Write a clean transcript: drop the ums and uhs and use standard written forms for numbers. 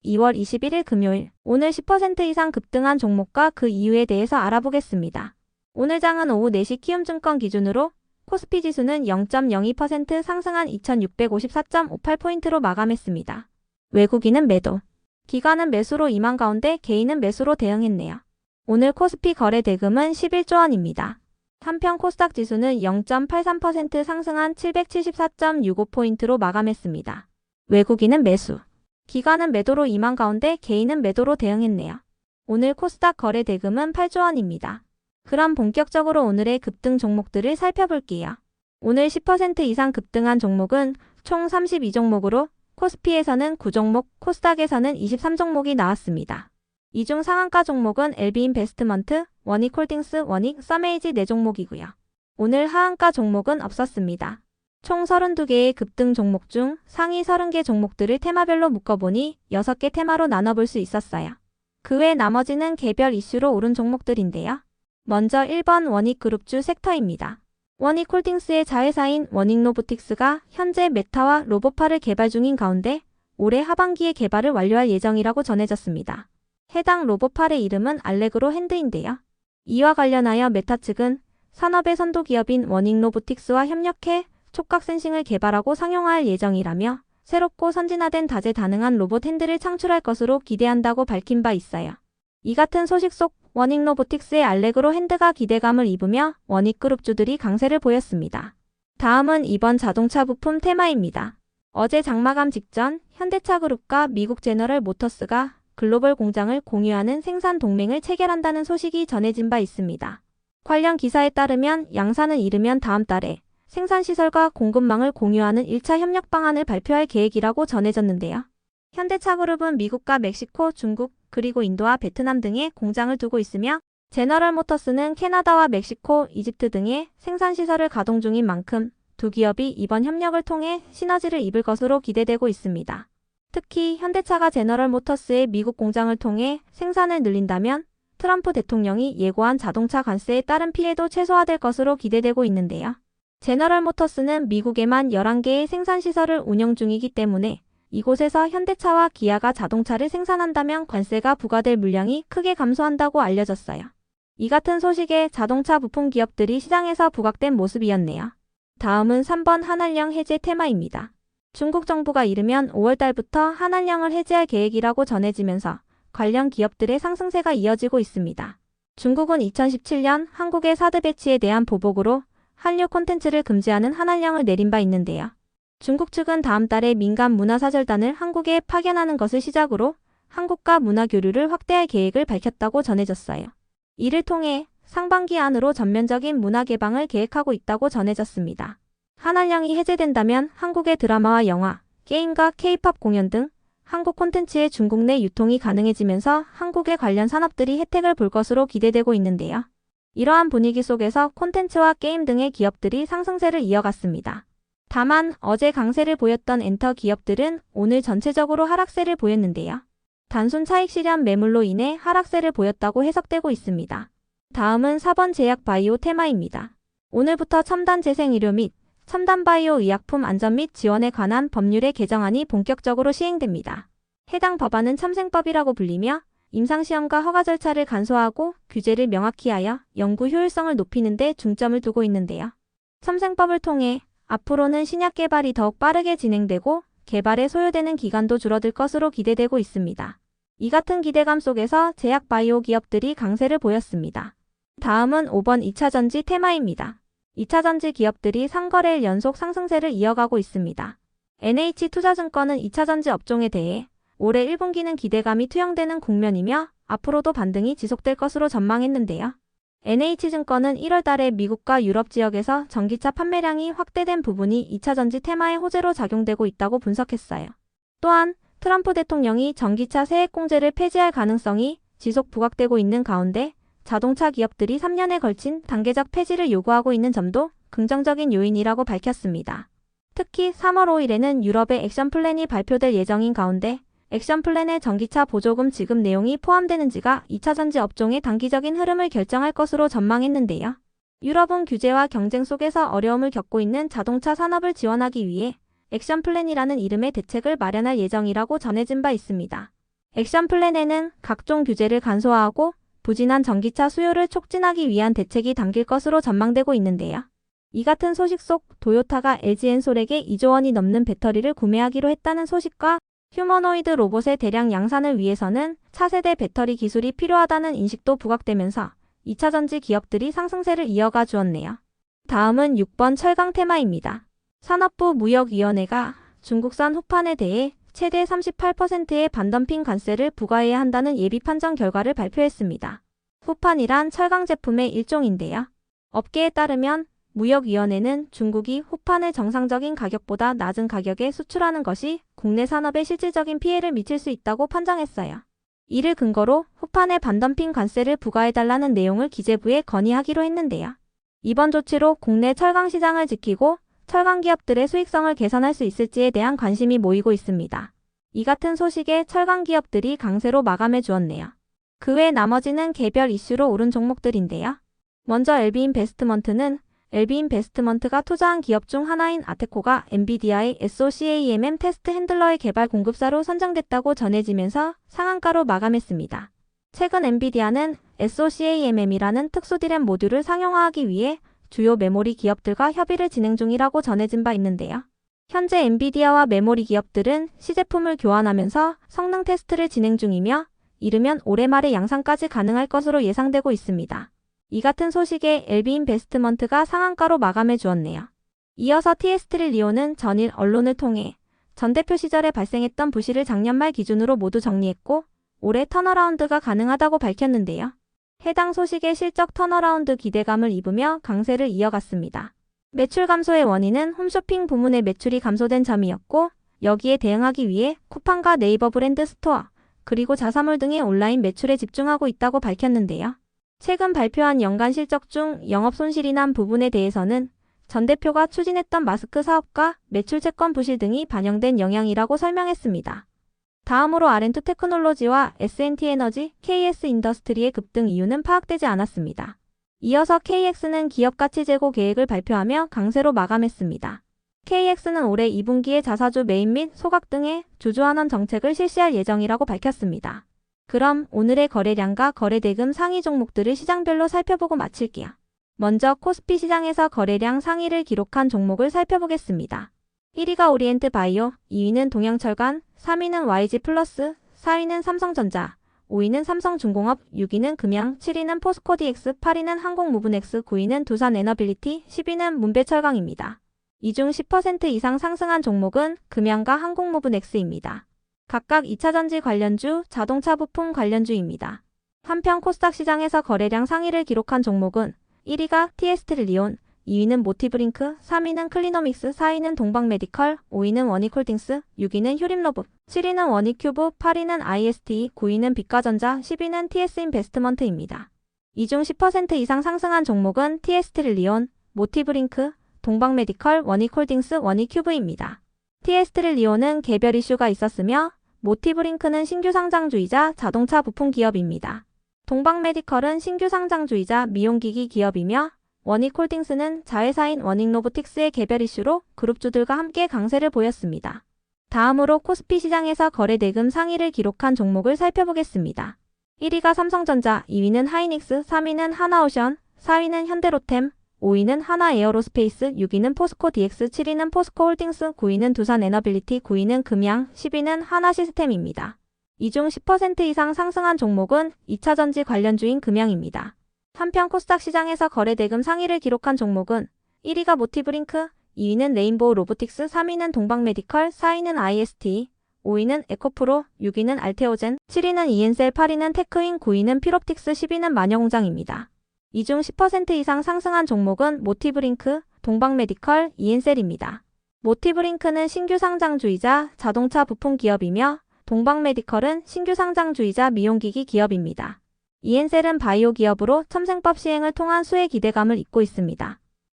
2월 21일 금요일, 오늘 10% 이상 급등한 종목과 그 이유에 대해서 알아보겠습니다. 오늘 장은 오후 4시 키움증권 기준으로 코스피 지수는 0.02% 상승한 2654.58포인트로 마감했습니다. 외국인은 매도, 기관은 매수로 임한 가운데 개인은 매수로 대응했네요. 오늘 코스피 거래 대금은 11조 원입니다. 한편 코스닥 지수는 0.83% 상승한 774.65포인트로 마감했습니다. 외국인은 매수, 기관은 매도로 임한 가운데 개인은 매도로 대응했네요. 오늘 코스닥 거래 대금은 8조 원입니다. 그럼 본격적으로 오늘의 급등 종목들을 살펴볼게요. 오늘 10% 이상 급등한 종목은 총 32종목으로 코스피에서는 9종목, 코스닥에서는 23종목이 나왔습니다. 이 중 상한가 종목은 LB인베스트먼트, 원익홀딩스, 원익, 썸에이지 4종목이고요. 오늘 하한가 종목은 없었습니다. 총 32개의 급등 종목 중 상위 30개 종목들을 테마별로 묶어보니 6개 테마로 나눠볼 수 있었어요. 그 외 나머지는 개별 이슈로 오른 종목들인데요. 먼저 1번 원익그룹주 섹터입니다. 원익홀딩스의 자회사인 원익로보틱스가 현재 메타와 로보파를 개발 중인 가운데 올해 하반기에 개발을 완료할 예정이라고 전해졌습니다. 해당 로보팔의 이름은 알레그로 핸드인데요. 이와 관련하여 메타 측은 산업의 선도 기업인 원익로보틱스와 협력해 촉각 센싱을 개발하고 상용화할 예정이라며 새롭고 선진화된 다재다능한 로봇 핸드를 창출할 것으로 기대한다고 밝힌 바 있어요. 이 같은 소식 속 원익로보틱스의 알레그로 핸드가 기대감을 입으며 원익그룹주들이 강세를 보였습니다. 다음은 이번 자동차 부품 테마입니다. 어제 장마감 직전 현대차그룹과 미국 제너럴 모터스가 글로벌 공장을 공유하는 생산 동맹을 체결한다는 소식이 전해진 바 있습니다. 관련 기사에 따르면 양사는 이르면 다음 달에 생산시설과 공급망을 공유하는 1차 협력 방안을 발표할 계획이라고 전해졌는데요. 현대차그룹은 미국과 멕시코, 중국, 그리고 인도와 베트남 등에 공장을 두고 있으며 제너럴 모터스는 캐나다와 멕시코, 이집트 등에 생산시설을 가동 중인 만큼 두 기업이 이번 협력을 통해 시너지를 입을 것으로 기대되고 있습니다. 특히 현대차가 제너럴 모터스의 미국 공장을 통해 생산을 늘린다면 트럼프 대통령이 예고한 자동차 관세에 따른 피해도 최소화될 것으로 기대되고 있는데요. 제너럴 모터스는 미국에만 11개의 생산시설을 운영 중이기 때문에 이곳에서 현대차와 기아가 자동차를 생산한다면 관세가 부과될 물량이 크게 감소한다고 알려졌어요. 이 같은 소식에 자동차 부품 기업들이 시장에서 부각된 모습이었네요. 다음은 3번 한한령 해제 테마입니다. 중국 정부가 이르면 5월달부터 한한령을 해제할 계획이라고 전해지면서 관련 기업들의 상승세가 이어지고 있습니다. 중국은 2017년 한국의 사드 배치에 대한 보복으로 한류 콘텐츠를 금지하는 한한령을 내린 바 있는데요. 중국 측은 다음 달에 민간 문화사절단을 한국에 파견하는 것을 시작으로 한국과 문화 교류를 확대할 계획을 밝혔다고 전해졌어요. 이를 통해 상반기 안으로 전면적인 문화 개방을 계획하고 있다고 전해졌습니다. 한한령이 해제된다면 한국의 드라마와 영화, 게임과 K-팝 공연 등 한국 콘텐츠의 중국 내 유통이 가능해지면서 한국의 관련 산업들이 혜택을 볼 것으로 기대되고 있는데요. 이러한 분위기 속에서 콘텐츠와 게임 등의 기업들이 상승세를 이어갔습니다. 다만 어제 강세를 보였던 엔터 기업들은 오늘 전체적으로 하락세를 보였는데요. 단순 차익 실현 매물로 인해 하락세를 보였다고 해석되고 있습니다. 다음은 4번 제약 바이오 테마입니다. 오늘부터 첨단 재생의료 및 첨단 바이오 의약품 안전 및 지원에 관한 법률의 개정안이 본격적으로 시행됩니다. 해당 법안은 첨생법이라고 불리며 임상시험과 허가 절차를 간소화하고 규제를 명확히 하여 연구 효율성을 높이는 데 중점을 두고 있는데요. 첨생법을 통해 앞으로는 신약 개발이 더욱 빠르게 진행되고 개발에 소요되는 기간도 줄어들 것으로 기대되고 있습니다. 이 같은 기대감 속에서 제약 바이오 기업들이 강세를 보였습니다. 다음은 5번 2차전지 테마입니다. 2차전지 기업들이 3거래일 연속 상승세를 이어가고 있습니다. NH투자증권은 2차전지 업종에 대해 올해 1분기는 기대감이 투영되는 국면이며 앞으로도 반등이 지속될 것으로 전망했는데요. NH증권은 1월 달에 미국과 유럽 지역에서 전기차 판매량이 확대된 부분이 2차전지 테마의 호재로 작용되고 있다고 분석했어요. 또한 트럼프 대통령이 전기차 세액공제를 폐지할 가능성이 지속 부각되고 있는 가운데 자동차 기업들이 3년에 걸친 단계적 폐지를 요구하고 있는 점도 긍정적인 요인이라고 밝혔습니다. 특히 3월 5일에는 유럽의 액션 플랜이 발표될 예정인 가운데 액션 플랜의 전기차 보조금 지급 내용이 포함되는지가 2차전지 업종의 단기적인 흐름을 결정할 것으로 전망했는데요. 유럽은 규제와 경쟁 속에서 어려움을 겪고 있는 자동차 산업을 지원하기 위해 액션 플랜이라는 이름의 대책을 마련할 예정이라고 전해진 바 있습니다. 액션 플랜에는 각종 규제를 간소화하고 부진한 전기차 수요를 촉진하기 위한 대책이 담길 것으로 전망되고 있는데요. 이 같은 소식 속 도요타가 LG엔솔에게 2조 원이 넘는 배터리를 구매하기로 했다는 소식과 휴머노이드 로봇의 대량 양산을 위해서는 차세대 배터리 기술이 필요하다는 인식도 부각되면서 2차 전지 기업들이 상승세를 이어가 주었네요. 다음은 6번 철강 테마입니다. 산업부 무역위원회가 중국산 후판에 대해 최대 38%의 반덤핑 관세를 부과해야 한다는 예비 판정 결과를 발표했습니다. 후판이란 철강 제품의 일종인데요. 업계에 따르면 무역위원회는 중국이 후판을 정상적인 가격보다 낮은 가격에 수출하는 것이 국내 산업에 실질적인 피해를 미칠 수 있다고 판정했어요. 이를 근거로 후판에 반덤핑 관세를 부과해달라는 내용을 기재부에 건의하기로 했는데요. 이번 조치로 국내 철강 시장을 지키고 철강 기업들의 수익성을 개선할 수 있을지에 대한 관심이 모이고 있습니다. 이 같은 소식에 철강 기업들이 강세로 마감해 주었네요. 그 외 나머지는 개별 이슈로 오른 종목들인데요. 먼저 LB인베스트먼트는 LB인베스트먼트가 투자한 기업 중 하나인 아테코가 엔비디아의 SoCAMM 테스트 핸들러의 개발 공급사로 선정됐다고 전해지면서 상한가로 마감했습니다. 최근 엔비디아는 SoCAMM이라는 특수 디램 모듈을 상용화하기 위해 주요 메모리 기업들과 협의를 진행 중이라고 전해진 바 있는데요. 현재 엔비디아와 메모리 기업들은 시제품을 교환하면서 성능 테스트를 진행 중이며 이르면 올해 말에 양산까지 가능할 것으로 예상되고 있습니다. 이 같은 소식에 LB인베스트먼트가 상한가로 마감해 주었네요. 이어서 TS트릴리온은 전일 언론을 통해 전 대표 시절에 발생했던 부실을 작년 말 기준으로 모두 정리했고 올해 턴어라운드가 가능하다고 밝혔는데요. 해당 소식에 실적 턴어라운드 기대감을 입으며 강세를 이어갔습니다. 매출 감소의 원인은 홈쇼핑 부문의 매출이 감소된 점이었고 여기에 대응하기 위해 쿠팡과 네이버 브랜드 스토어 그리고 자사몰 등의 온라인 매출에 집중하고 있다고 밝혔는데요. 최근 발표한 연간 실적 중 영업 손실이 난 부분에 대해서는 전 대표가 추진했던 마스크 사업과 매출 채권 부실 등이 반영된 영향이라고 설명했습니다. 다음으로 R&D 테크놀로지와 S&T에너지, KS인더스트리의 급등 이유는 파악되지 않았습니다. 이어서 KX는 기업 가치 제고 계획을 발표하며 강세로 마감했습니다. KX는 올해 2분기에 자사주 매입 및 소각 등의 주주환원 정책을 실시할 예정이라고 밝혔습니다. 그럼 오늘의 거래량과 거래대금 상위 종목들을 시장별로 살펴보고 마칠게요. 먼저 코스피 시장에서 거래량 상위를 기록한 종목을 살펴보겠습니다. 1위가 오리엔트 바이오, 2위는 동양철강, 3위는 YG플러스, 4위는 삼성전자, 5위는 삼성중공업, 6위는 금양, 7위는 포스코DX, 8위는 항공무브넥스, 9위는 두산에너빌리티, 10위는 문배철강입니다. 이 중 10% 이상 상승한 종목은 금양과 항공무브넥스입니다. 각각 2차전지 관련주, 자동차 부품 관련주입니다. 한편 코스닥 시장에서 거래량 상위를 기록한 종목은 1위가 TS트릴리온, 2위는 모티브링크, 3위는 클리노믹스, 4위는 동방메디컬, 5위는 원익홀딩스, 6위는 효림로봇, 7위는 원익큐브, 8위는 IST, 9위는 빛가전자, 10위는 TS인베스트먼트입니다. 이 중 10% 이상 상승한 종목은 TS트릴리온, 모티브링크, 동방메디컬, 원익홀딩스, 원익큐브입니다. TS트릴리온은 개별 이슈가 있었으며 모티브링크는 신규 상장주이자 자동차 부품 기업입니다. 동방메디컬은 신규 상장주이자 미용기기 기업이며 원익홀딩스는 자회사인 원익로보틱스의 개별 이슈로 그룹주들과 함께 강세를 보였습니다. 다음으로 코스피 시장에서 거래대금 상위를 기록한 종목을 살펴보겠습니다. 1위가 삼성전자, 2위는 하이닉스, 3위는 하나오션, 4위는 현대로템, 5위는 하나에어로스페이스, 6위는 포스코DX, 7위는 포스코홀딩스, 9위는 두산에너빌리티, 9위는 금양, 10위는 하나시스템입니다. 이 중 10% 이상 상승한 종목은 2차전지 관련주인 금양입니다. 한편 코스닥 시장에서 거래대금 상위를 기록한 종목은 1위가 모티브링크, 2위는 레인보우 로보틱스, 3위는 동방메디컬, 4위는 IST, 5위는 에코프로, 6위는 알테오젠, 7위는 이엔셀, 8위는 테크인, 9위는 필옵틱스, 10위는 마녀공장입니다. 이 중 10% 이상 상승한 종목은 모티브링크, 동방메디컬, 이엔셀입니다. 모티브링크는 신규 상장주이자 자동차 부품 기업이며 동방메디컬은 신규 상장주이자 미용기기 기업입니다. 이엔셀은 바이오 기업으로 첨생법 시행을 통한 수혜 기대감을 잇고 있습니다.